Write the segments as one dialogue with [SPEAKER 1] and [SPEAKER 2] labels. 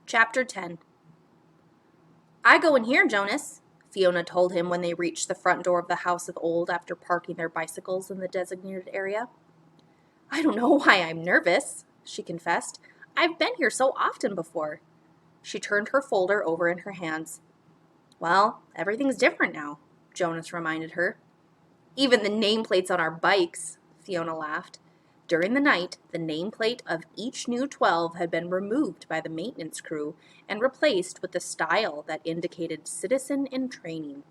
[SPEAKER 1] Chapter 10. "I go in here, Jonas," Fiona told him when they reached the front door of the House of Old after parking their bicycles in the designated area. "I don't know why I'm nervous," she confessed. "I've been here so often before." She turned her folder over in her hands. "Well, everything's different now," Jonas reminded her. "Even the nameplates on our bikes," Fiona laughed. During the night, the nameplate of each new 12 had been removed by the maintenance crew and replaced with the style that indicated citizen in training.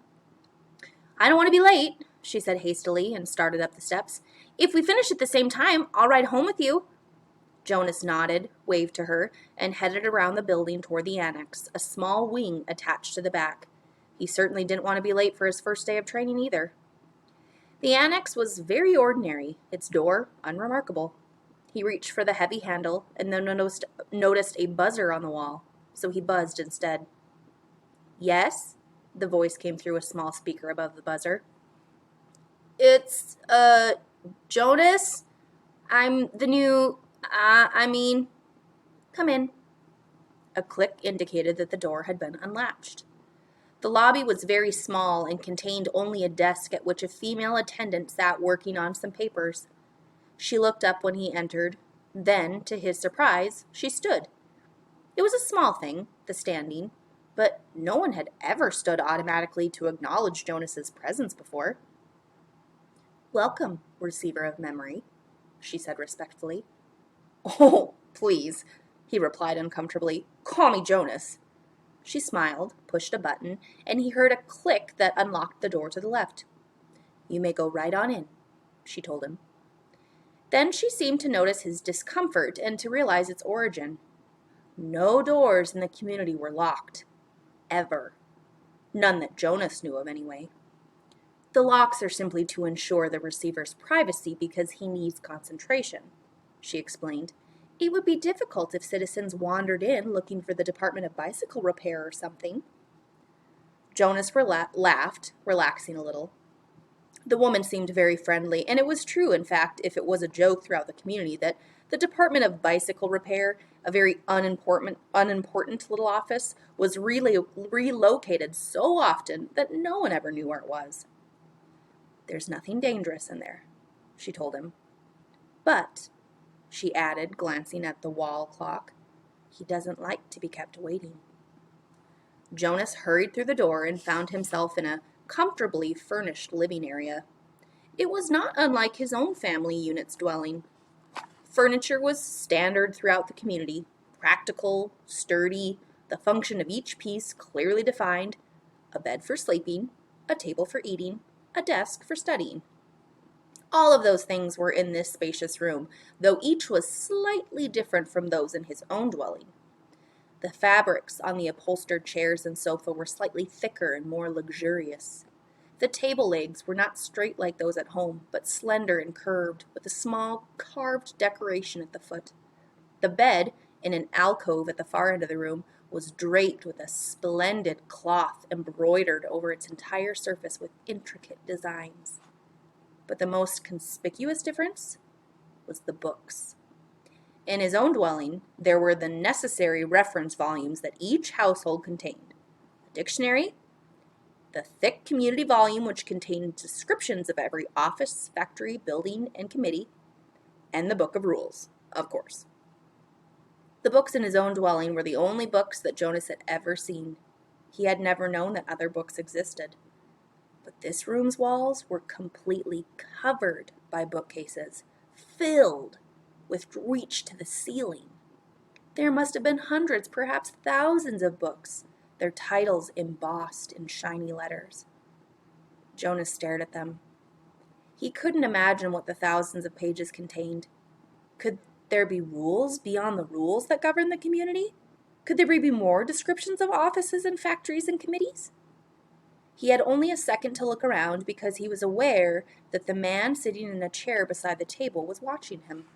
[SPEAKER 1] "I don't want to be late," she said hastily and started up the steps. "If we finish at the same time, I'll ride home with you." Jonas nodded, waved to her, and headed around the building toward the annex, a small wing attached to the back. He certainly didn't want to be late for his first day of training either. The annex was very ordinary, its door unremarkable. He reached for the heavy handle and then noticed a buzzer on the wall, so he buzzed instead. "Yes?" The voice came through a small speaker above the buzzer. "It's, Jonas? I'm the new, come in." A click indicated that the door had been unlatched. The lobby was very small and contained only a desk at which a female attendant sat working on some papers. She looked up when he entered. Then, to his surprise, she stood. It was a small thing, the standing, but no one had ever stood automatically to acknowledge Jonas's presence before. "Welcome, receiver of memory," she said respectfully. "Oh, please," he replied uncomfortably. "Call me Jonas." She smiled, pushed a button, and he heard a click that unlocked the door to the left. "You may go right on in," she told him. Then she seemed to notice his discomfort and to realize its origin. No doors in the community were locked. Ever. None that Jonas knew of, anyway. "The locks are simply to ensure the receiver's privacy because he needs concentration," she explained. "It would be difficult if citizens wandered in looking for the Department of Bicycle Repair or something." Jonas laughed, relaxing a little. The woman seemed very friendly, and it was true, in fact, if it was a joke throughout the community, that the Department of Bicycle Repair, a very unimportant little office, was really relocated so often that no one ever knew where it was. "There's nothing dangerous in there," she told him. "But," she added, glancing at the wall clock, "he doesn't like to be kept waiting." Jonas hurried through the door and found himself in a comfortably furnished living area. It was not unlike his own family unit's dwelling. Furniture was standard throughout the community, practical, sturdy, the function of each piece clearly defined: a bed for sleeping, a table for eating, a desk for studying. All of those things were in this spacious room, though each was slightly different from those in his own dwelling. The fabrics on the upholstered chairs and sofa were slightly thicker and more luxurious. The table legs were not straight like those at home, but slender and curved, with a small carved decoration at the foot. The bed, in an alcove at the far end of the room, was draped with a splendid cloth embroidered over its entire surface with intricate designs. But the most conspicuous difference was the books. In his own dwelling, there were the necessary reference volumes that each household contained: a dictionary, the thick community volume which contained descriptions of every office, factory, building, and committee, and the Book of Rules, of course. The books in his own dwelling were the only books that Jonas had ever seen. He had never known that other books existed. But this room's walls were completely covered by bookcases, filled with reach to the ceiling. There must have been hundreds, perhaps thousands of books, their titles embossed in shiny letters. Jonas stared at them. He couldn't imagine what the thousands of pages contained. Could there be rules beyond the rules that govern the community? Could there be more descriptions of offices and factories and committees? He had only a second to look around because he was aware that the man sitting in a chair beside the table was watching him.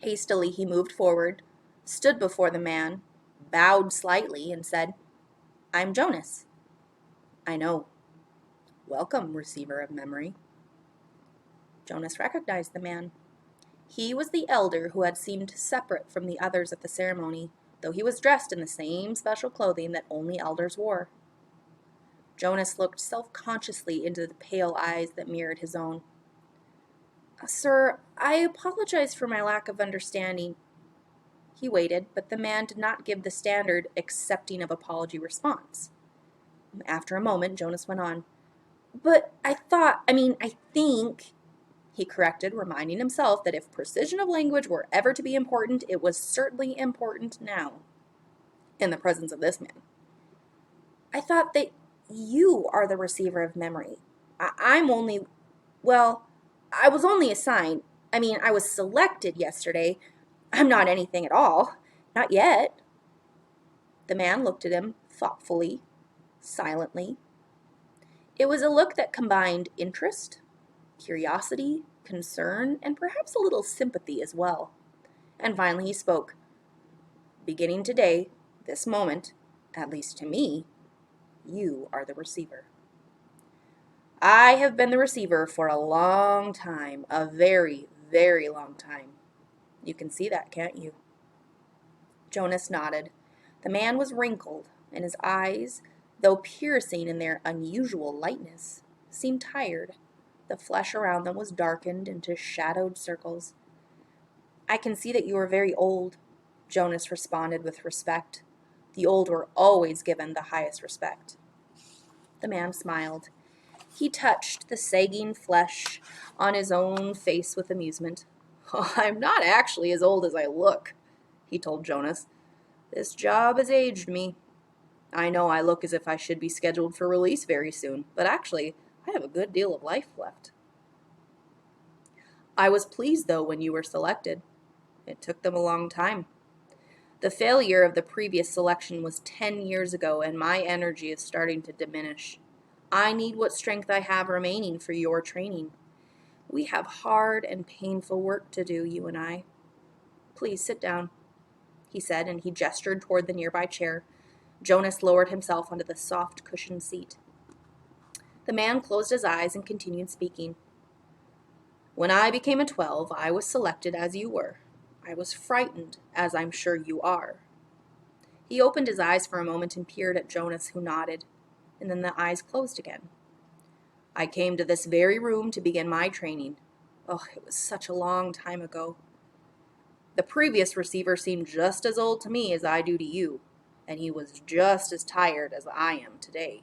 [SPEAKER 1] Hastily, he moved forward, stood before the man, bowed slightly, and said, "I'm Jonas." "I know. Welcome, receiver of memory." Jonas recognized the man. He was the elder who had seemed separate from the others at the ceremony, though he was dressed in the same special clothing that only elders wore. Jonas looked self-consciously into the pale eyes that mirrored his own. Sir, I apologize for my lack of understanding. He waited, but the man did not give the standard accepting of apology response. After a moment, Jonas went on. But I think, he corrected, reminding himself that if precision of language were ever to be important, it was certainly important now, in the presence of this man. I thought that you are the receiver of memory. I was only assigned. I was selected yesterday. I'm not anything at all. Not yet. The man looked at him thoughtfully, silently. It was a look that combined interest, curiosity, concern, and perhaps a little sympathy as well. And finally he spoke. Beginning today, this moment, at least to me, you are the receiver. I have been the receiver for a long time, a very, very long time. You can see that, can't you? Jonas nodded. The man was wrinkled, and his eyes, though piercing in their unusual lightness, seemed tired. The flesh around them was darkened into shadowed circles. I can see that you are very old, Jonas responded with respect. The old were always given the highest respect. The man smiled. He touched the sagging flesh on his own face with amusement. Oh, I'm not actually as old as I look, he told Jonas. This job has aged me. I know I look as if I should be scheduled for release very soon, but actually, I have a good deal of life left. I was pleased, though, when you were selected. It took them a long time. The failure of the previous selection was 10 years ago, and my energy is starting to diminish. I need what strength I have remaining for your training. We have hard and painful work to do, you and I. Please sit down, he said, and he gestured toward the nearby chair. Jonas lowered himself onto the soft cushioned seat. The man closed his eyes and continued speaking. When I became a 12, I was selected as you were. I was frightened, as I'm sure you are. He opened his eyes for a moment and peered at Jonas, who nodded, and then the eyes closed again. I came to this very room to begin my training. Oh, it was such a long time ago. The previous receiver seemed just as old to me as I do to you, and he was just as tired as I am today.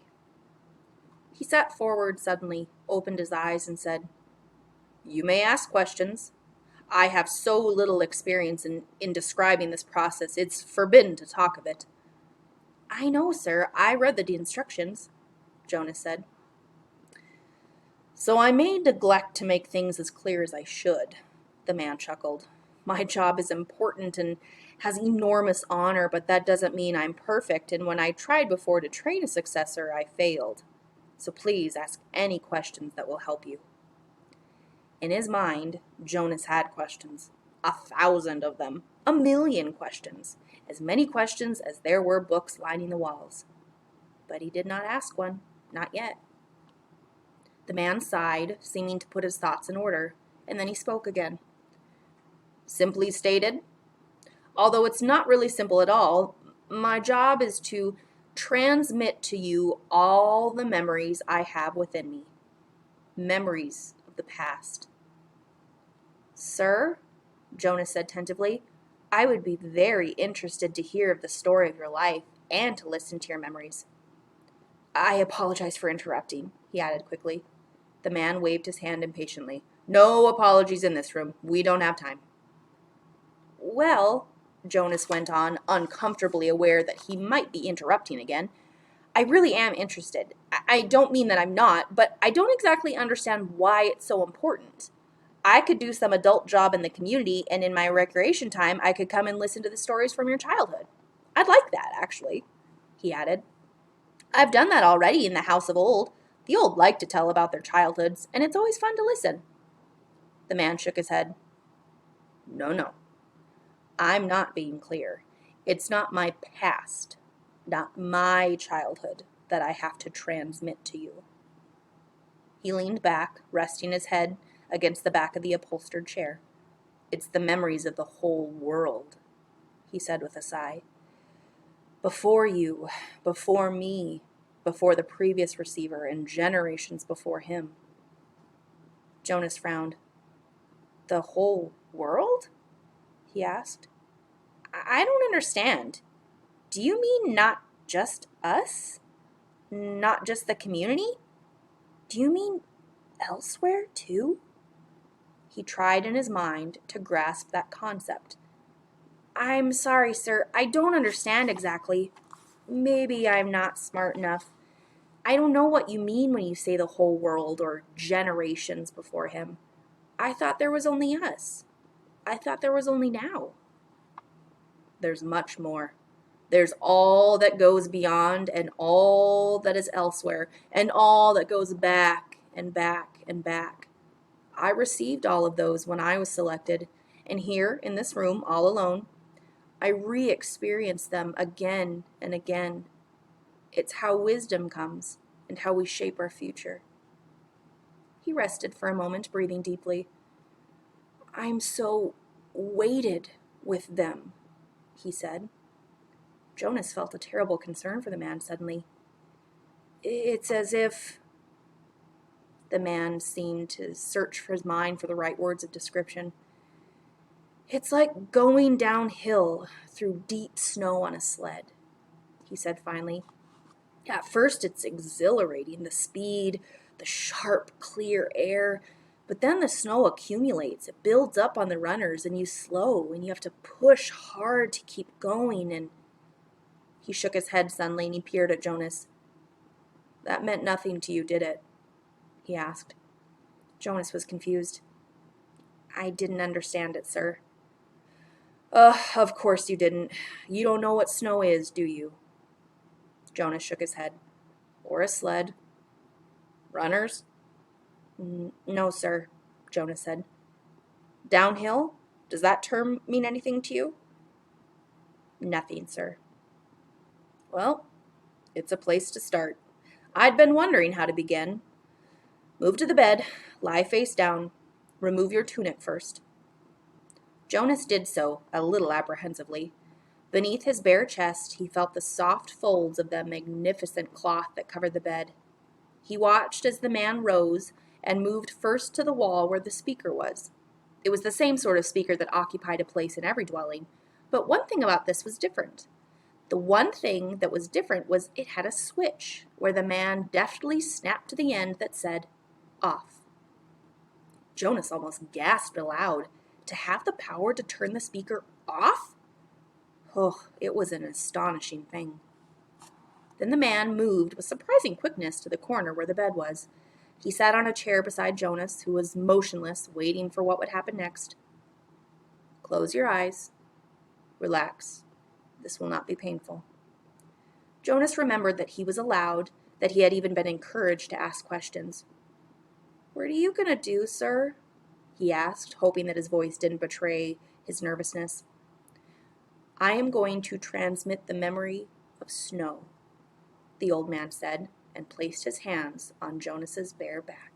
[SPEAKER 1] He sat forward suddenly, opened his eyes, and said, You may ask questions. I have so little experience in describing this process, it's forbidden to talk of it. I know, sir. I read the instructions, Jonas said. So I may neglect to make things as clear as I should, the man chuckled. My job is important and has enormous honor, but that doesn't mean I'm perfect, and when I tried before to train a successor, I failed. So please ask any questions that will help you. In his mind, Jonas had questions. 1,000 of them. 1,000,000 questions. As many questions as there were books lining the walls. But he did not ask one. Not yet. The man sighed, seeming to put his thoughts in order, and then he spoke again. Simply stated, although it's not really simple at all, my job is to transmit to you all the memories I have within me. Memories of the past. Sir, Jonas said tentatively, I would be very interested to hear of the story of your life and to listen to your memories. I apologize for interrupting, he added quickly. The man waved his hand impatiently. No apologies in this room. We don't have time. Well, Jonas went on, uncomfortably aware that he might be interrupting again, I really am interested. I don't mean that I'm not, but I don't exactly understand why it's so important. I could do some adult job in the community, and in my recreation time, I could come and listen to the stories from your childhood. I'd like that, actually, he added. I've done that already in the House of Old. The old like to tell about their childhoods, and it's always fun to listen. The man shook his head. No. I'm not being clear. It's not my past, not my childhood, that I have to transmit to you. He leaned back, resting his head against the back of the upholstered chair. It's the memories of the whole world, he said with a sigh. Before you, before me, before the previous receiver, and generations before him. Jonas frowned. The whole world? He asked. I don't understand. Do you mean not just us? Not just the community? Do you mean elsewhere too? He tried in his mind to grasp that concept. I'm sorry, sir. I don't understand exactly. Maybe I'm not smart enough. I don't know what you mean when you say the whole world or generations before him. I thought there was only us. I thought there was only now. There's much more. There's all that goes beyond and all that is elsewhere and all that goes back and back and back. I received all of those when I was selected, and here in this room, all alone, I re-experience them again and again. It's how wisdom comes and how we shape our future. He rested for a moment, breathing deeply. I'm so weighted with them, he said. Jonas felt a terrible concern for the man suddenly. It's as if... The man seemed to search for his mind for the right words of description. It's like going downhill through deep snow on a sled, he said finally. At first it's exhilarating, the speed, the sharp, clear air, but then the snow accumulates. It builds up on the runners and you slow and you have to push hard to keep going and... He shook his head suddenly and he peered at Jonas. That meant nothing to you, did it? He asked. Jonas was confused. I didn't understand it, sir. Of course you didn't. You don't know what snow is, do you? Jonas shook his head. Or a sled. Runners? No, sir, Jonas said. Downhill? Does that term mean anything to you? Nothing, sir. Well, it's a place to start. I'd been wondering how to begin. Move to the bed, lie face down, remove your tunic first. Jonas did so, a little apprehensively. Beneath his bare chest, he felt the soft folds of the magnificent cloth that covered the bed. He watched as the man rose and moved first to the wall where the speaker was. It was the same sort of speaker that occupied a place in every dwelling, but one thing about this was different. The one thing that was different was it had a switch where the man deftly snapped to the end that said, off. Jonas almost gasped aloud. To have the power to turn the speaker off? Oh, it was an astonishing thing. Then the man moved with surprising quickness to the corner where the bed was. He sat on a chair beside Jonas, who was motionless, waiting for what would happen next. Close your eyes. Relax. This will not be painful. Jonas remembered that he was allowed, that he had even been encouraged to ask questions. What are you going to do, sir? He asked, hoping that his voice didn't betray his nervousness. I am going to transmit the memory of snow, the old man said, and placed his hands on Jonas's bare back.